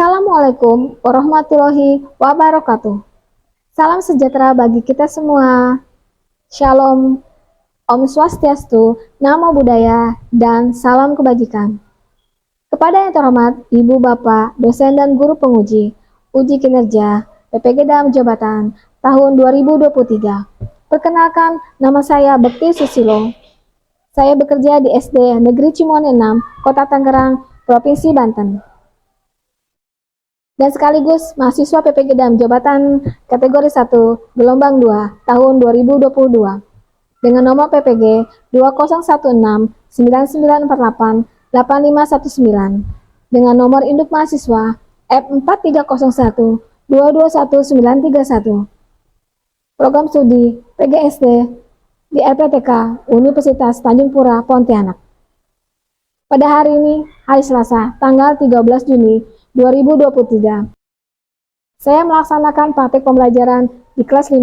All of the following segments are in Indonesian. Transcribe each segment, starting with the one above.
Assalamualaikum warahmatullahi wabarakatuh. Salam sejahtera bagi kita semua. Shalom, Om Swastiastu, Namo Buddhaya, dan salam kebajikan. Kepada yang terhormat Ibu Bapak, dosen dan guru penguji, uji kinerja, PPG dalam jabatan tahun 2023. Perkenalkan, nama saya Bekti Susilo. Saya bekerja di SD Negeri Cimoon 6, Kota Tangerang, Provinsi Banten. Dan sekaligus mahasiswa PPG dalam jabatan kategori 1 gelombang 2 tahun 2022 dengan nomor PPG 201699488519 dengan nomor induk mahasiswa F430122191. Program studi PGSD di LPTK Universitas Tanjung Pura Pontianak. Pada hari ini, hari Selasa, tanggal 13 Juni 2023. Saya melaksanakan praktek pembelajaran di kelas 5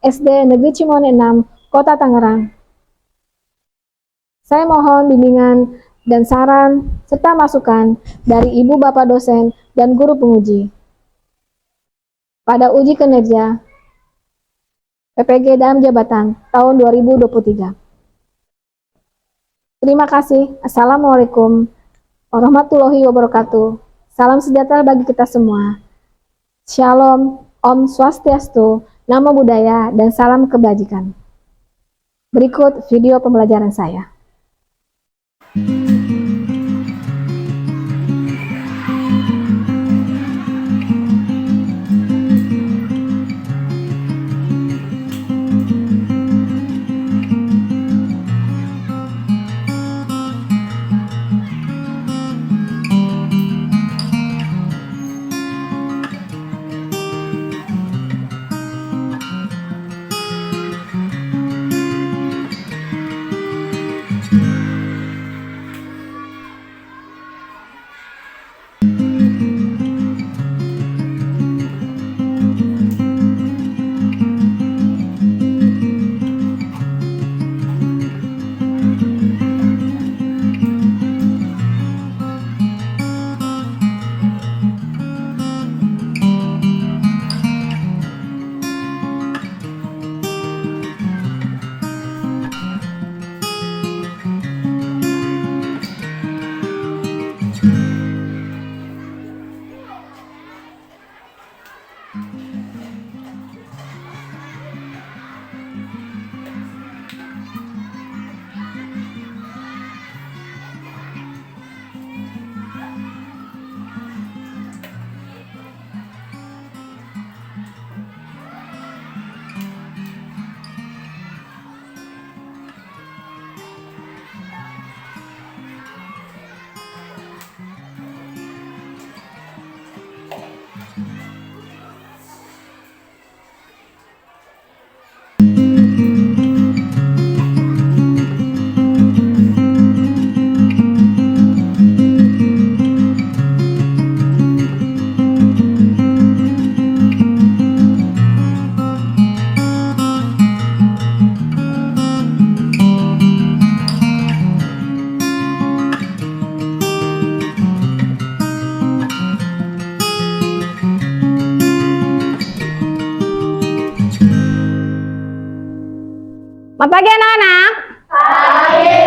SD Negeri Cimoon 6, Kota Tangerang. Saya mohon bimbingan dan saran serta masukan dari Ibu Bapak dosen dan guru penguji pada uji kinerja PPG dalam jabatan tahun 2023. Terima kasih. Assalamualaikum warahmatullahi wabarakatuh. Salam sejahtera bagi kita semua. Shalom, Om Swastiastu, Namo Buddhaya, dan salam kebajikan. Berikut video pembelajaran saya. Selamat pagi anak-anak. Pagi.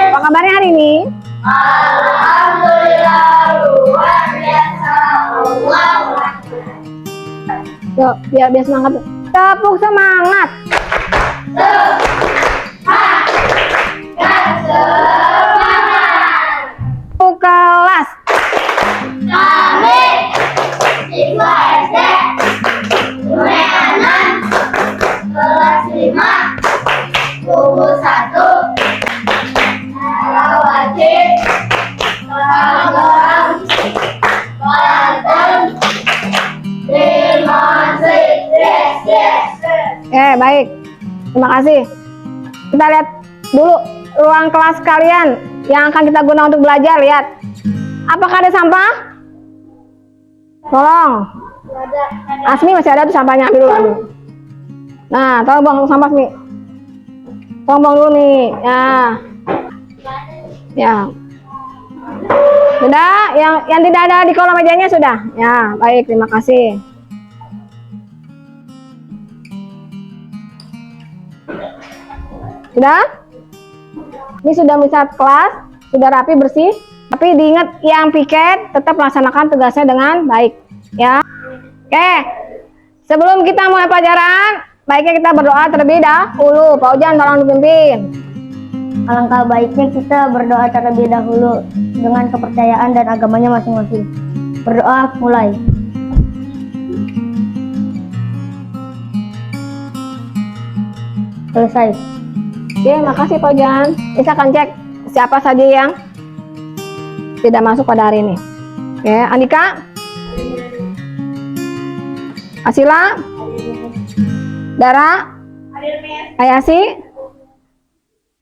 Apa kabarnya hari ini? Alhamdulillah luar biasa. Yuk, biar semangat. Tepuk semangat. Semangat. Kelas. Kami siswa SD Cimoon 6 kelas 5 buku 1 Herawati Tangerang Banten. Terima kasih. Baik. Terima kasih. Kita lihat dulu ruang kelas kalian yang akan kita guna untuk belajar. Lihat. Apakah ada sampah? Tolong. Asmi masih ada tuh sampahnya, ambil dulu. Nah, tolong buang sampah Asmi. Tolong buang dulu nih. Ya. Sudah, yang tidak ada di kolom mejanya sudah. Ya, baik, terima kasih. Sudah? Ini sudah bisa kelas, sudah rapi bersih. Tapi diingat yang piket tetap melaksanakan tugasnya dengan baik, ya. Oke. Sebelum kita mulai pelajaran, baiknya kita berdoa terlebih dahulu. Pak Ujan tolong dipimpin. Alangkah baiknya kita berdoa terlebih dahulu dengan kepercayaan dan agamanya masing-masing. Berdoa mulai. Selesai. Oke, makasih Pak Ujan. Bisa akan cek siapa saja yang tidak masuk pada hari ini. Oke, Andika, Asila, Dara, Ayasi,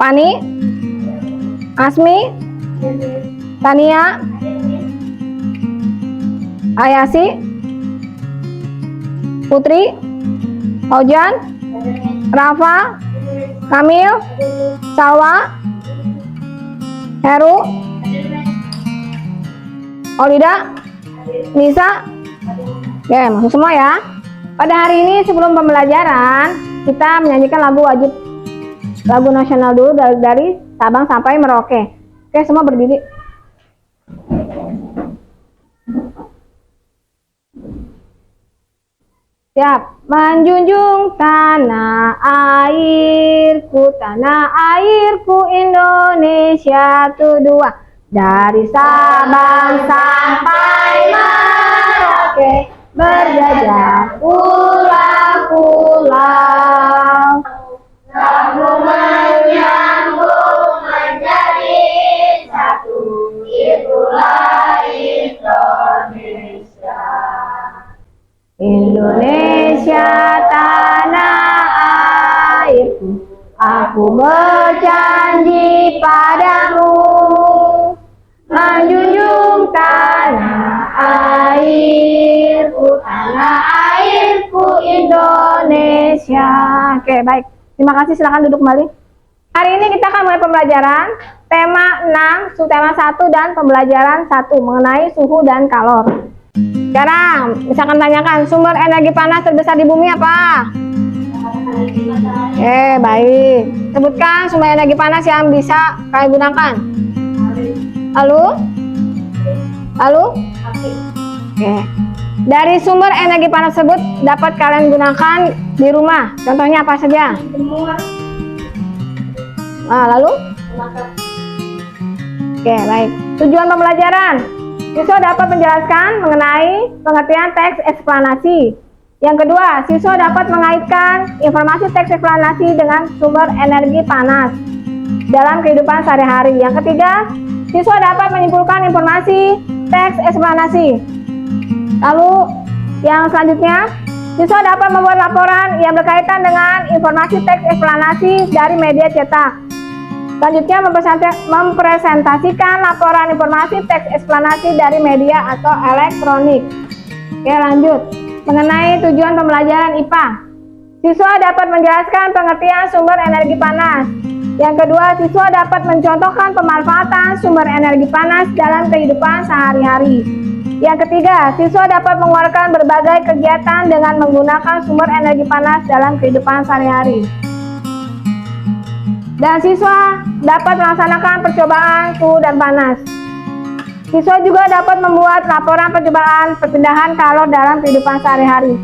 Pani, Asmi, Tania, Ayasi, Putri, Ojan, Rafa, Kamil, Salwa, Heru, Olida, Nisa. Oke, masuk semua ya. Pada hari ini sebelum pembelajaran kita menyanyikan lagu wajib, lagu nasional dulu dari Sabang sampai Merauke. Oke, semua berdiri. Siap. Menjunjung tanah airku Indonesia tuh dua. Dari Sabang sampai Merauke, berjajah pulau-pulau. Sambung menyambung menjadi satu, itulah Indonesia. Indonesia tanah airku, aku berjanji padamu, menjunjung tanah airku Indonesia. Oke, baik. Terima kasih, silakan duduk kembali. Hari ini kita akan mulai pembelajaran tema 6, subtema 1 dan pembelajaran 1 mengenai suhu dan kalor. Sekarang, misalkan tanyakan, sumber energi panas terbesar di bumi apa? Baik. Sebutkan sumber energi panas yang bisa kalian gunakan. Halo? Oke. Dari sumber energi panas tersebut dapat kalian gunakan di rumah. Contohnya apa saja? Lalu? Oke, baik. Tujuan pembelajaran. Siswa dapat menjelaskan mengenai pengertian teks eksplanasi. Yang kedua, siswa dapat mengaitkan informasi teks eksplanasi dengan sumber energi panas dalam kehidupan sehari-hari. Yang ketiga, siswa dapat menyimpulkan informasi teks eksplanasi. Lalu, yang selanjutnya, siswa dapat membuat laporan yang berkaitan dengan informasi teks eksplanasi dari media cetak. Selanjutnya, mempresentasikan laporan informasi teks eksplanasi dari media atau elektronik. Oke, lanjut. Mengenai tujuan pembelajaran IPA. Siswa dapat menjelaskan pengertian sumber energi panas. Yang kedua, siswa dapat mencontohkan pemanfaatan sumber energi panas dalam kehidupan sehari-hari. Yang ketiga, siswa dapat mengeluarkan berbagai kegiatan dengan menggunakan sumber energi panas dalam kehidupan sehari-hari. Dan siswa dapat melaksanakan percobaan suhu dan panas. Siswa juga dapat membuat laporan percobaan perpindahan kalor dalam kehidupan sehari-hari,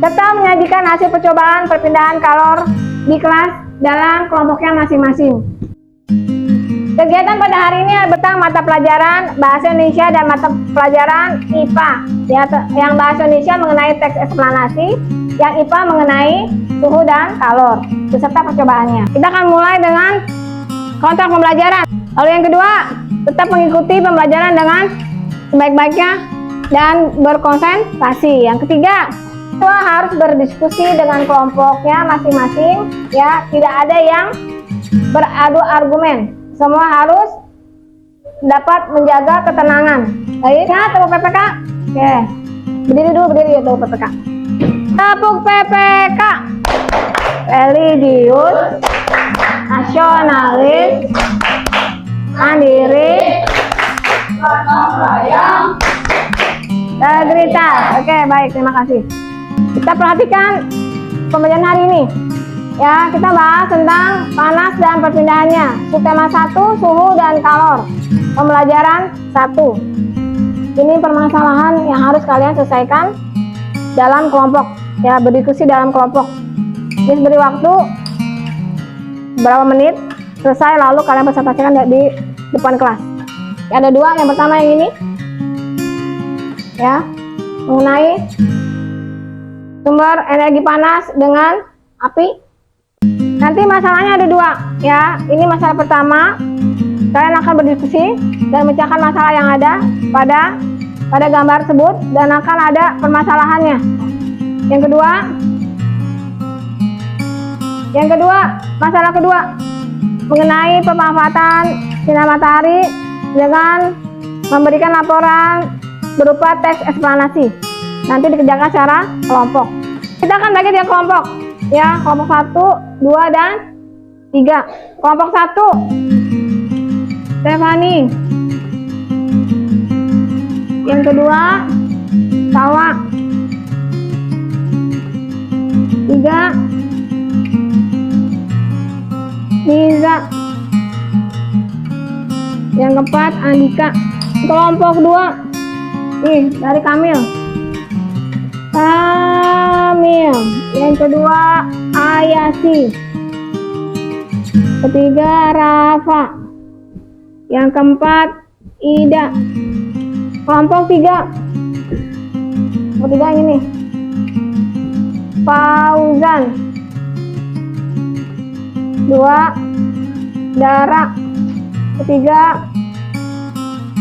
serta menyajikan hasil percobaan perpindahan kalor di kelas dalam kelompoknya masing-masing. Kegiatan pada hari ini tentang mata pelajaran Bahasa Indonesia dan mata pelajaran IPA. Yang Bahasa Indonesia mengenai teks eksplanasi, yang IPA mengenai suhu dan kalor, beserta percobaannya. Kita akan mulai dengan kontrak pembelajaran. Lalu yang kedua, tetap mengikuti pembelajaran dengan sebaik-baiknya dan berkonsentrasi. Yang ketiga, siswa harus berdiskusi dengan kelompoknya masing-masing, ya, tidak ada yang beradu argumen. Semua harus dapat menjaga ketenangan. Baik, ya, tepuk PPK. Oke, berdiri dulu, tepuk PPK. Tepuk PPK. Religius, nasionalis, mandiri, Tegritas. Oke, baik, terima kasih. Kita perhatikan pembelajaran hari ini. Ya, kita bahas tentang panas dan perpindahannya. Subtema 1, suhu dan kalor. Pembelajaran 1. Ini permasalahan yang harus kalian selesaikan dalam kelompok. Ya, berdiskusi dalam kelompok. Ini beri waktu berapa menit, selesai lalu kalian presentasikan di depan kelas. Ya, ada dua, yang pertama yang ini. Ya, mengenai sumber energi panas dengan api. Nanti masalahnya ada dua, ya. Ini masalah pertama, kalian akan berdiskusi dan memecahkan masalah yang ada pada gambar tersebut dan akan ada permasalahannya. Yang kedua, masalah kedua mengenai pemanfaatan sinar matahari dengan memberikan laporan berupa teks eksplanasi. Nanti dikerjakan secara kelompok. Kita akan bagi 3 kelompok, ya, kelompok 1, 2, dan 3. Kelompok 1, Stefani. Yang kedua, Tawa. 3, Niza. Yang keempat, Andika. Kelompok 2, nih dari Kamil. Yang kedua, Ayasi. Ketiga, Rafa. Yang keempat, Ida. Kelompok 3. Kelompok 3 yang ini. Fauzan. 2, Dara. Ketiga,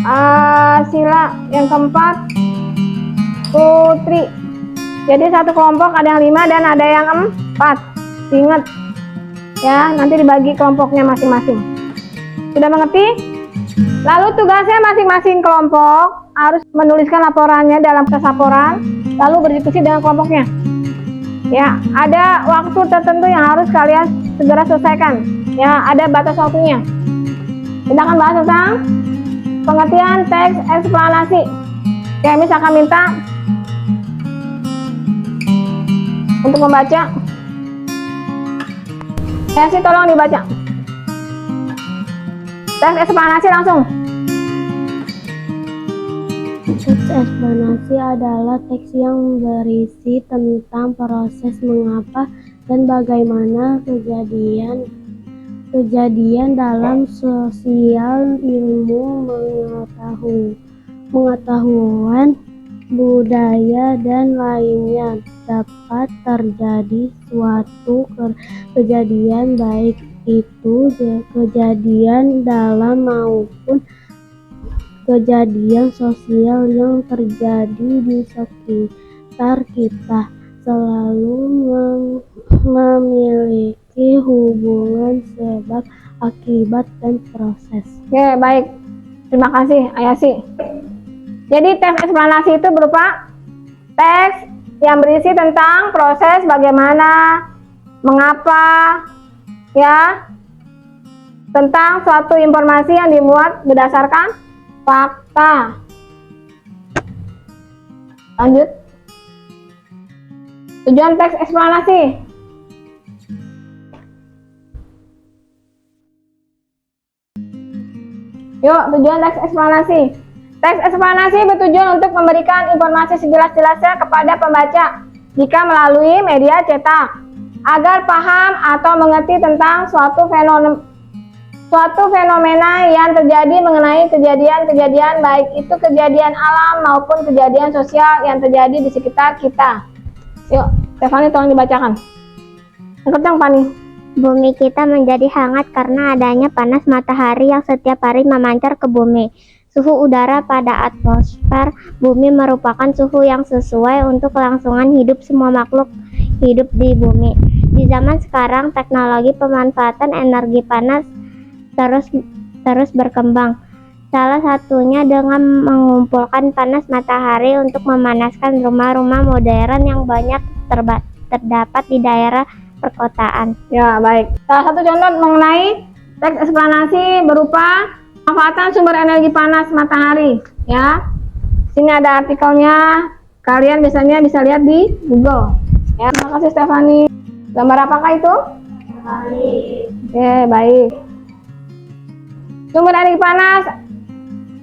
Asila. Yang keempat, Putri. Jadi satu kelompok ada yang 5 dan ada yang 4. Ingat ya, nanti dibagi kelompoknya masing-masing. Sudah mengerti? Lalu tugasnya masing-masing kelompok harus menuliskan laporannya dalam kertas laporan, lalu berdiskusi dengan kelompoknya. Ya, ada waktu tertentu yang harus kalian segera selesaikan. Ya, ada batas waktunya. Kita akan bahas tentang pengertian teks eksplanasi. Kayak misalkan minta untuk membaca. Ya sih, tolong dibaca. Teks eksplanasi langsung. Teks eksplanasi adalah teks yang berisi tentang proses mengapa dan bagaimana kejadian dalam sosial, ilmu, pengetahuan, budaya, dan lainnya. Dapat terjadi suatu kejadian, baik itu kejadian dalam maupun kejadian sosial yang terjadi di sekitar kita, selalu memiliki hubungan sebab, akibat, dan proses. Oke, baik. Terima kasih, Ayasi. Jadi teks eksplanasi itu berupa teks yang berisi tentang proses bagaimana, mengapa, ya, tentang suatu informasi yang dimuat berdasarkan fakta. Lanjut. Tujuan teks eksplanasi. Yuk, tujuan teks eksplanasi. Teks eksplanasi bertujuan untuk memberikan informasi sejelas-jelasnya kepada pembaca jika melalui media cetak, agar paham atau mengerti tentang suatu fenomena yang terjadi mengenai kejadian-kejadian, baik itu kejadian alam maupun kejadian sosial yang terjadi di sekitar kita. Yuk, Stefani tolong dibacakan. Yang kencang, Fani. Bumi kita menjadi hangat karena adanya panas matahari yang setiap hari memancar ke bumi. Suhu udara pada atmosfer bumi merupakan suhu yang sesuai untuk kelangsungan hidup semua makhluk hidup di bumi. Di zaman sekarang, teknologi pemanfaatan energi panas terus berkembang. Salah satunya dengan mengumpulkan panas matahari untuk memanaskan rumah-rumah modern yang banyak terdapat di daerah perkotaan. Ya, baik. Salah satu contoh mengenai teks eksplanasi berupa Pemanfaatan sumber energi panas matahari, ya. Sini ada artikelnya. Kalian biasanya bisa lihat di Google. Ya, terima kasih Stefani. Gambar apakah itu? Oke, baik. Sumber energi panas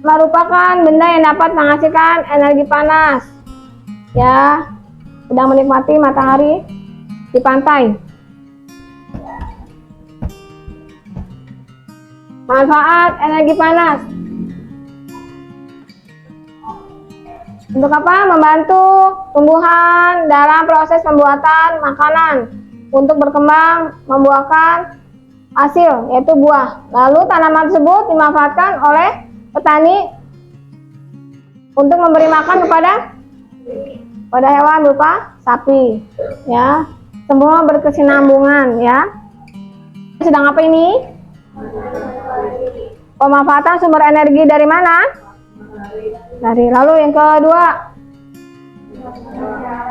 merupakan benda yang dapat menghasilkan energi panas. Ya, sedang menikmati matahari di pantai. Manfaat energi panas. Untuk apa? Membantu tumbuhan dalam proses pembuatan makanan untuk berkembang membuahkan hasil, yaitu buah. Lalu tanaman tersebut dimanfaatkan oleh petani untuk memberi makan kepada hewan berupa sapi. Ya, semua berkesinambungan. Ya. Sedang apa ini? Pemanfaatan sumber energi dari mana? Lalu yang kedua,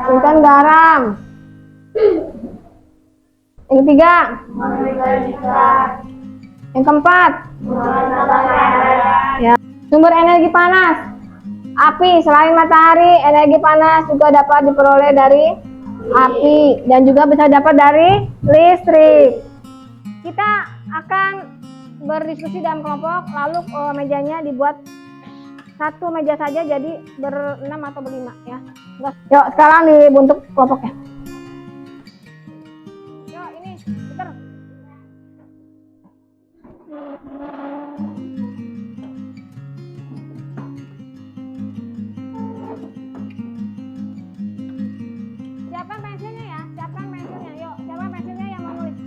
bukan garam. Yang ketiga, yang keempat, ya, sumber energi panas. Api. Selain matahari, energi panas juga dapat diperoleh dari api dan juga bisa dapat dari listrik. Kita akan berdiskusi dalam kelompok, lalu mejanya dibuat satu meja saja, jadi berenam atau berlima, ya. Yuk, sekarang dibentuk kelompoknya. Yuk, ini putar. Siapkan pensilnya ya, siapkan pensilnya. Yuk, siapkan pensilnya yang mau nulis.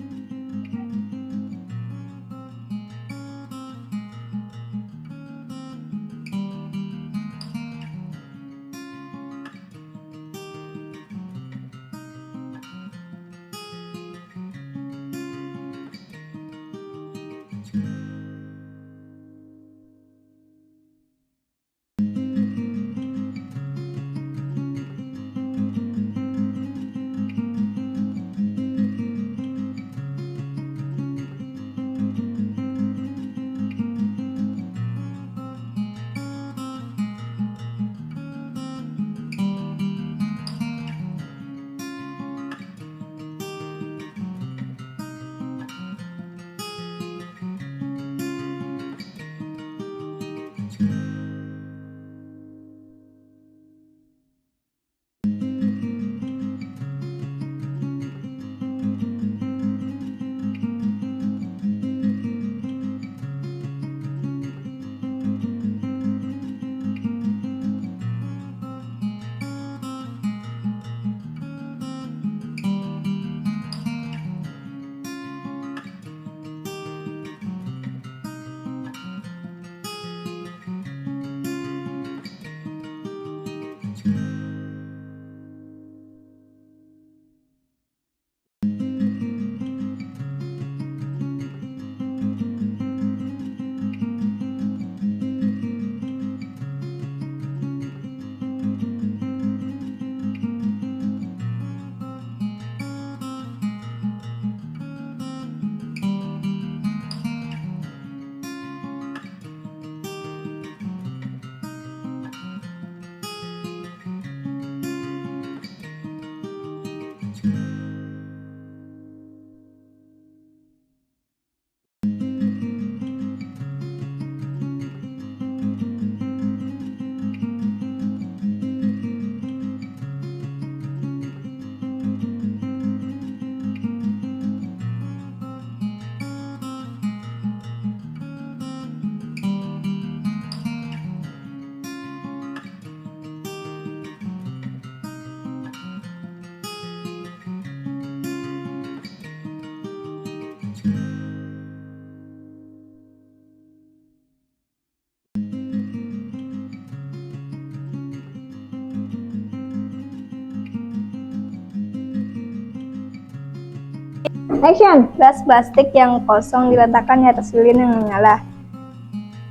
Action. Gelas plastik yang kosong diletakkan di atas lilin yang menyala.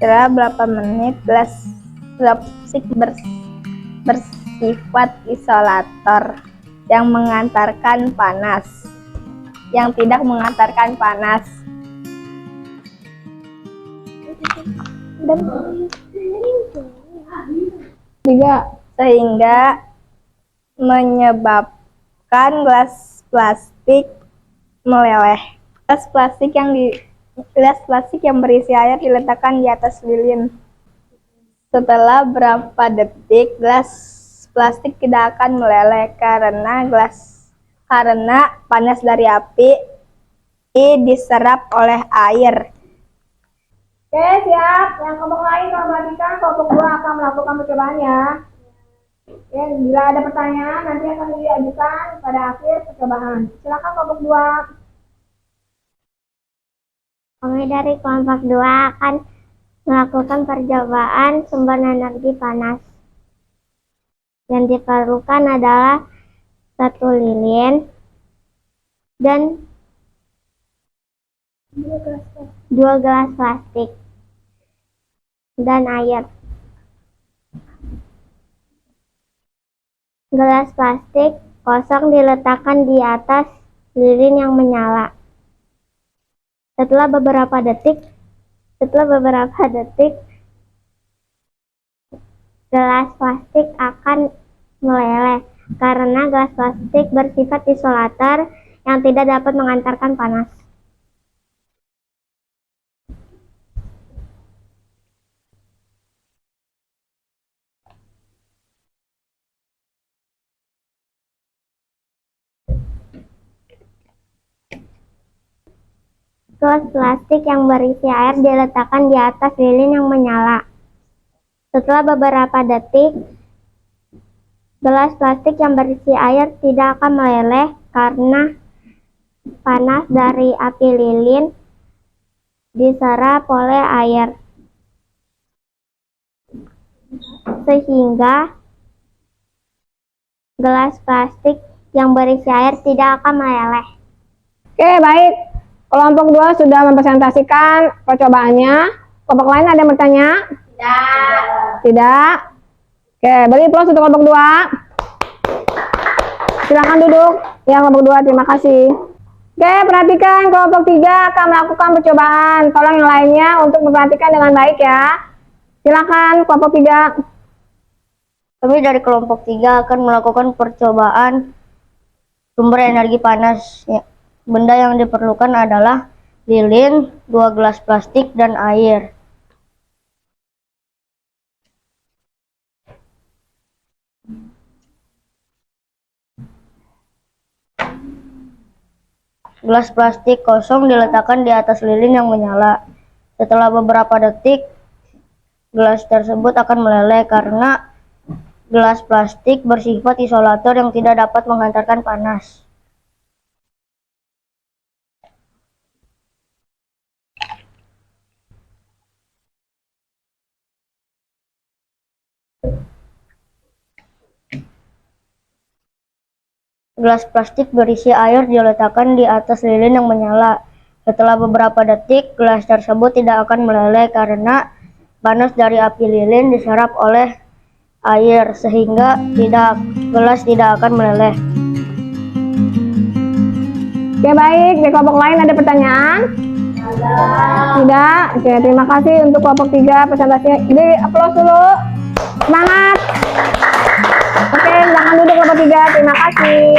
Setelah berapa menit, gelas plastik bersifat isolator yang mengantarkan panas, yang tidak mengantarkan panas. Dan tiga. Sehingga menyebabkan gelas plastik meleleh. Gelas plastik yang berisi air diletakkan di atas lilin. Setelah berapa detik, gelas plastik tidak akan meleleh karena panas dari api diserap oleh air. Oke, siap. Yang kelompok lain kalau perhatikan, kelompok 2 akan melakukan percobaannya. Ya, bila ada pertanyaan nanti akan diajukan pada akhir percobaan. Silakan kelompok 2. Kami dari kelompok 2 akan melakukan percobaan sumber energi panas. Yang diperlukan adalah 1 lilin dan 2 gelas plastik dan air. Gelas plastik kosong diletakkan di atas lilin yang menyala. Setelah beberapa detik, gelas plastik akan meleleh karena gelas plastik bersifat isolator yang tidak dapat mengantarkan panas. Gelas plastik yang berisi air diletakkan di atas lilin yang menyala. Setelah beberapa detik, gelas plastik yang berisi air tidak akan meleleh karena panas dari api lilin diserap oleh air. Sehingga gelas plastik yang berisi air tidak akan meleleh. Oke, baik. Kelompok 2 sudah mempresentasikan percobaannya. Kelompok lain ada yang bertanya? Tidak. Oke, beri aplaus untuk kelompok 2. Silakan duduk. Ya, kelompok 2, terima kasih. Oke, perhatikan kelompok 3 akan melakukan percobaan. Tolong yang lainnya untuk memperhatikan dengan baik ya. Silakan kelompok 3. Kami dari kelompok 3 akan melakukan percobaan sumber energi panas. Benda yang diperlukan adalah lilin, 2 gelas plastik, dan air. Gelas plastik kosong diletakkan di atas lilin yang menyala. Setelah beberapa detik, gelas tersebut akan meleleh karena gelas plastik bersifat isolator yang tidak dapat menghantarkan panas. Gelas plastik berisi air diletakkan di atas lilin yang menyala. Setelah beberapa detik, gelas tersebut tidak akan meleleh karena panas dari api lilin diserap oleh air, sehingga gelas tidak akan meleleh. Oke, baik. Di kelompok lain ada pertanyaan? Tidak. Oke, terima kasih untuk kelompok 3 presentasinya. Jadi, aplaus dulu. Semangat. Oke, silakan duduk kelompok 3. Terima kasih.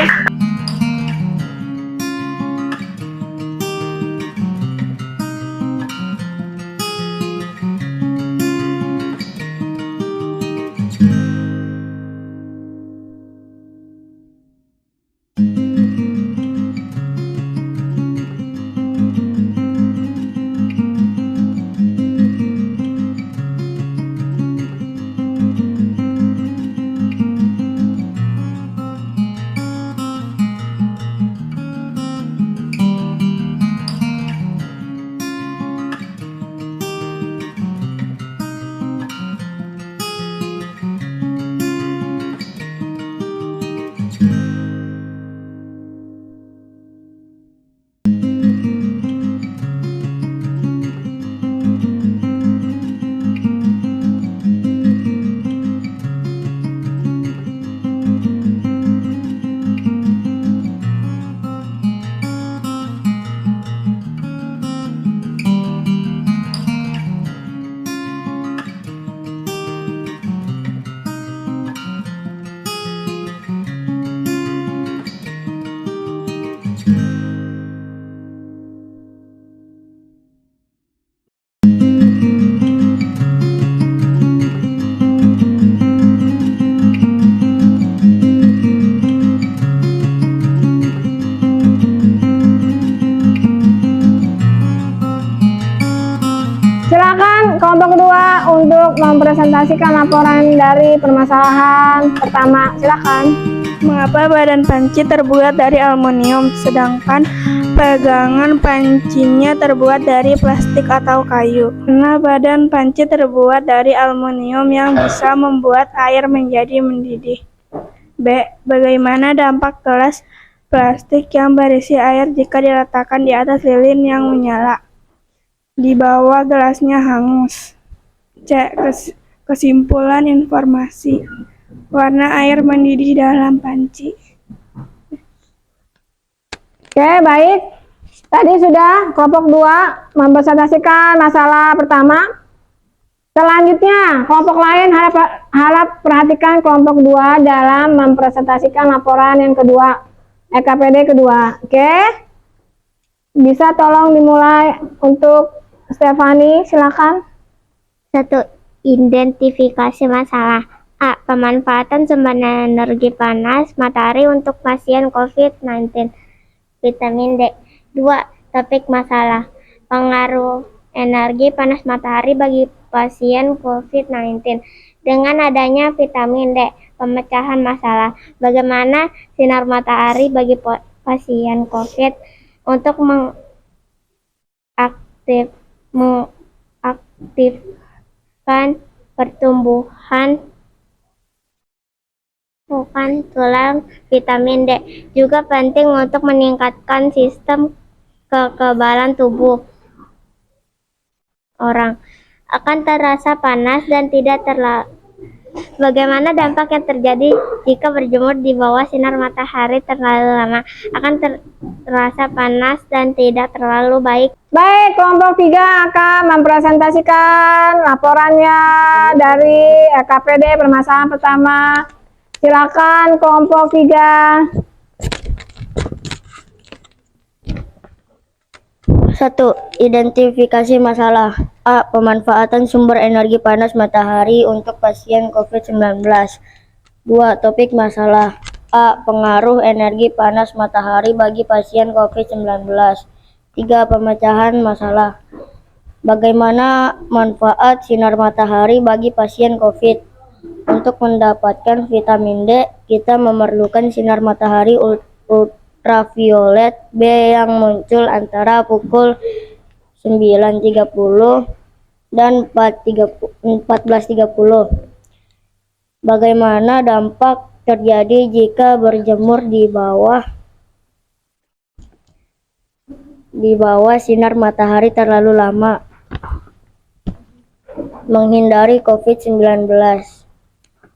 kelompok kedua untuk mempresentasikan laporan dari permasalahan pertama. Silakan. Mengapa badan panci terbuat dari aluminium, sedangkan pegangan pancinya terbuat dari plastik atau kayu? Karena badan panci terbuat dari aluminium yang bisa membuat air menjadi mendidih. B. Bagaimana dampak gelas plastik yang berisi air jika diletakkan di atas lilin yang menyala? Di bawah gelasnya hangus. C. Kesimpulan informasi. Warna air mendidih dalam panci. Oke, baik. Tadi sudah kelompok 2 mempresentasikan masalah pertama. Selanjutnya, kelompok lain harap perhatikan kelompok 2 dalam mempresentasikan laporan yang kedua, EKPD kedua. Oke? Bisa tolong dimulai untuk Stefani, silakan. 1. Identifikasi masalah. A. Pemanfaatan sumber energi panas matahari untuk pasien COVID-19. Vitamin D. 2. Topik masalah. Pengaruh energi panas matahari bagi pasien COVID-19. Dengan adanya vitamin D, pemecahan masalah. Bagaimana sinar matahari bagi pasien COVID untuk mengaktifkan pertumbuhan tulang. Vitamin D juga penting untuk meningkatkan sistem kekebalan tubuh. Orang akan terasa panas dan tidak terlalu. Bagaimana dampak yang terjadi jika berjemur di bawah sinar matahari terlalu lama? Akan terasa panas dan tidak terlalu baik. Baik, kelompok 3 akan mempresentasikan laporannya dari EKPD permasalahan pertama. Silakan kelompok 3. 1. Identifikasi masalah. A. Pemanfaatan sumber energi panas matahari untuk pasien COVID-19. 2. Topik masalah. A. Pengaruh energi panas matahari bagi pasien COVID-19. 3. Pemecahan masalah. Bagaimana manfaat sinar matahari bagi pasien COVID? Untuk mendapatkan vitamin D, kita memerlukan sinar matahari ultraviolet B yang muncul antara pukul 9.30 dan 14.30. Bagaimana dampak terjadi jika berjemur di bawah sinar matahari terlalu lama? Menghindari COVID-19.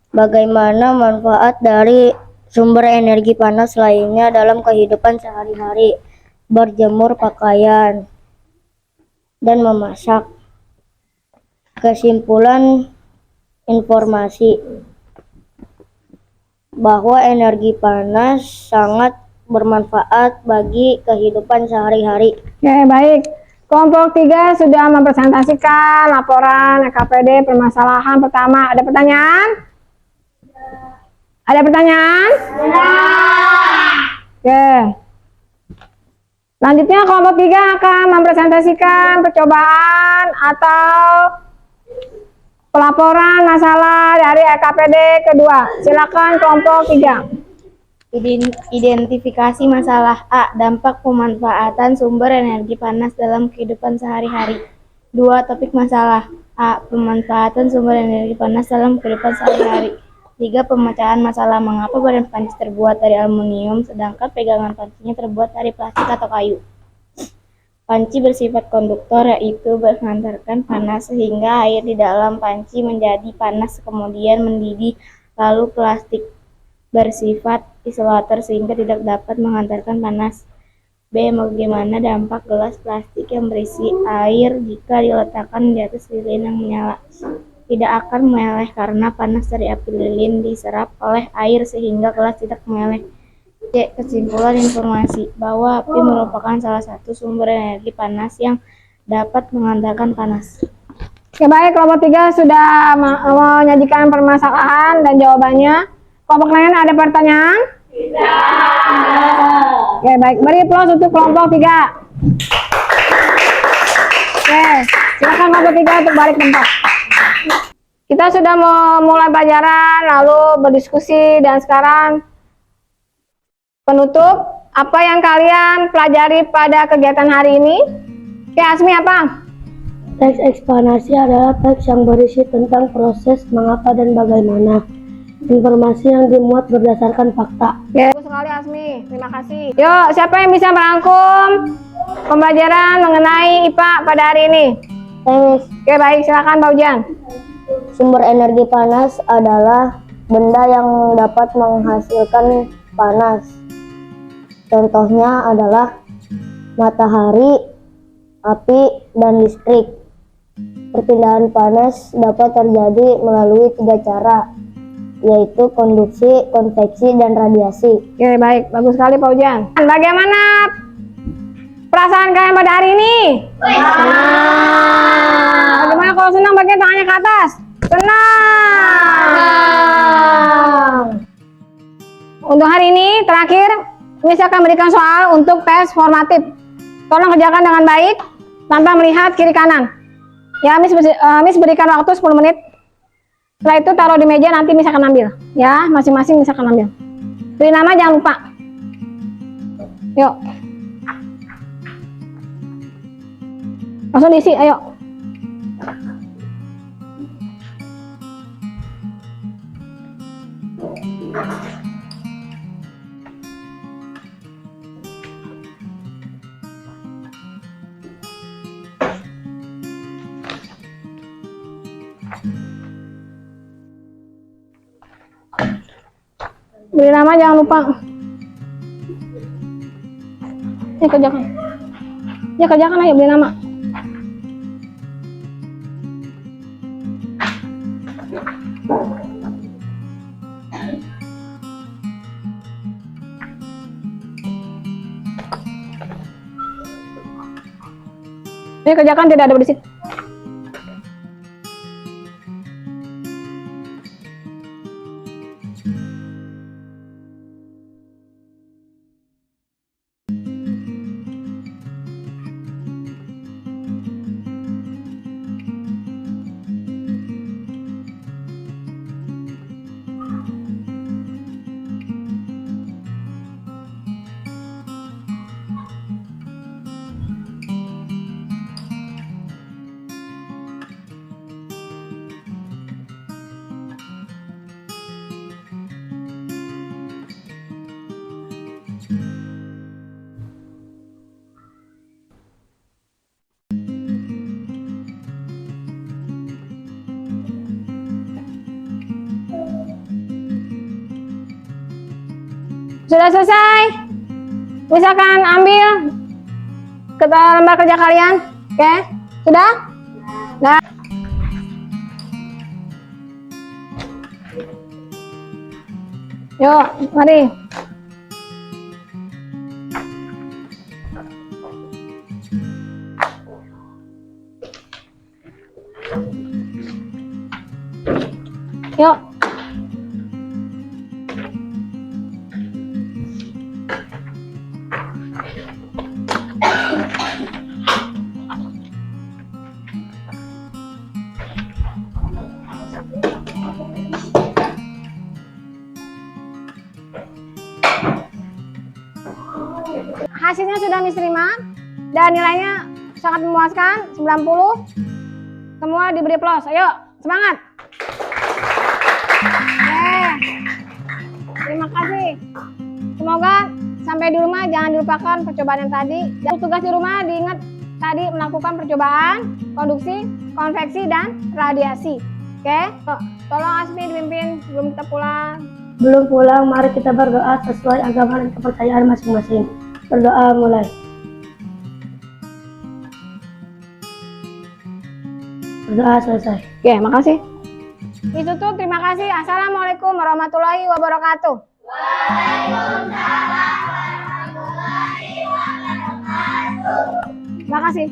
Bagaimana manfaat dari sumber energi panas lainnya dalam kehidupan sehari-hari? Berjemur pakaian dan memasak. Kesimpulan informasi bahwa energi panas sangat bermanfaat bagi kehidupan sehari-hari. Oke, baik. Kelompok 3 sudah mempresentasikan laporan EKPD permasalahan pertama. Ada pertanyaan? Ada pertanyaan? Oke. Selanjutnya kelompok 3 akan mempresentasikan percobaan atau pelaporan masalah dari EKPD kedua. Silakan kelompok 3. Identifikasi masalah. A. Dampak pemanfaatan sumber energi panas dalam kehidupan sehari-hari. 2. Topik masalah. A. Pemanfaatan sumber energi panas dalam kehidupan sehari-hari. 3. Pemecahan masalah. Mengapa badan panci terbuat dari aluminium sedangkan pegangan pancinya terbuat dari plastik atau kayu? Panci bersifat konduktor, yaitu menghantarkan panas sehingga air di dalam panci menjadi panas kemudian mendidih. Lalu plastik bersifat isolator sehingga tidak dapat menghantarkan panas. B. Bagaimana dampak gelas plastik yang berisi air jika diletakkan di atas lilin yang menyala? Tidak akan meleleh karena panas dari api lilin diserap oleh air sehingga gelas tidak meleleh. C. Kesimpulan informasi bahwa api merupakan salah satu sumber energi panas yang dapat menghantarkan panas. Oke, baik, kelompok 3 sudah menyajikan permasalahan dan jawabannya. Kelompok lain ada pertanyaan? Tidak. Oke, baik. Beri aplaus untuk kelompok 3. Oke. Silakan Mas bertiga untuk balik tempat. Kita sudah memulai pelajaran, lalu berdiskusi, dan sekarang penutup. Apa yang kalian pelajari pada kegiatan hari ini? Oke, Asmi apa? Teks eksplanasi adalah teks yang berisi tentang proses, mengapa, dan bagaimana. Informasi yang dimuat berdasarkan fakta. Ya, bagus sekali Asmi, terima kasih. Yuk, siapa yang bisa merangkum pembelajaran mengenai IPA pada hari ini? Oke, baik, silakan Pak Ujan. Sumber energi panas adalah benda yang dapat menghasilkan panas. Contohnya adalah matahari, api, dan listrik. Perpindahan panas dapat terjadi melalui 3 cara, yaitu konduksi, konveksi, dan radiasi. Oke, baik, bagus sekali Pak Ujan. Bagaimana perasaan kalian pada hari ini? Senang. Bagaimana kalau senang, bagian tangannya ke atas? Senang. Untuk hari ini terakhir, Miss akan berikan soal untuk tes formatif. Tolong kerjakan dengan baik tanpa melihat kiri kanan. Ya, Miss berikan waktu 10 menit. Setelah itu taruh di meja, nanti Miss akan ambil. Ya, masing-masing Miss akan ambil. Beri nama, jangan lupa. Yuk. Langsung diisi, ayo. Beri nama, jangan lupa. Ya, kerjakan. Ya, kerjakan, ayo beri nama. Ini kerjakan, tidak ada berisik. Sudah selesai? Misalkan ambil ke lembar kerja kalian. Oke? Sudah? Nah. Yuk, mari. Yuk. Hasilnya sudah Miss terima dan nilainya sangat memuaskan, 90. Semua diberi plus. Ayo, semangat. Terima kasih. Semoga sampai di rumah jangan dilupakan percobaan yang tadi. Dan tugas di rumah diingat tadi melakukan percobaan, konduksi, konveksi, dan radiasi. Oke? Tolong Asmi dipimpin sebelum kita pulang. Belum pulang, mari kita berdoa sesuai agama dan kepercayaan masing-masing. Berdoa mulai. Berdoa selesai. Oke, makasih. Ditutup, terima kasih. Assalamualaikum warahmatullahi wabarakatuh. Waalaikumsalam warahmatullahi wabarakatuh. Terima kasih.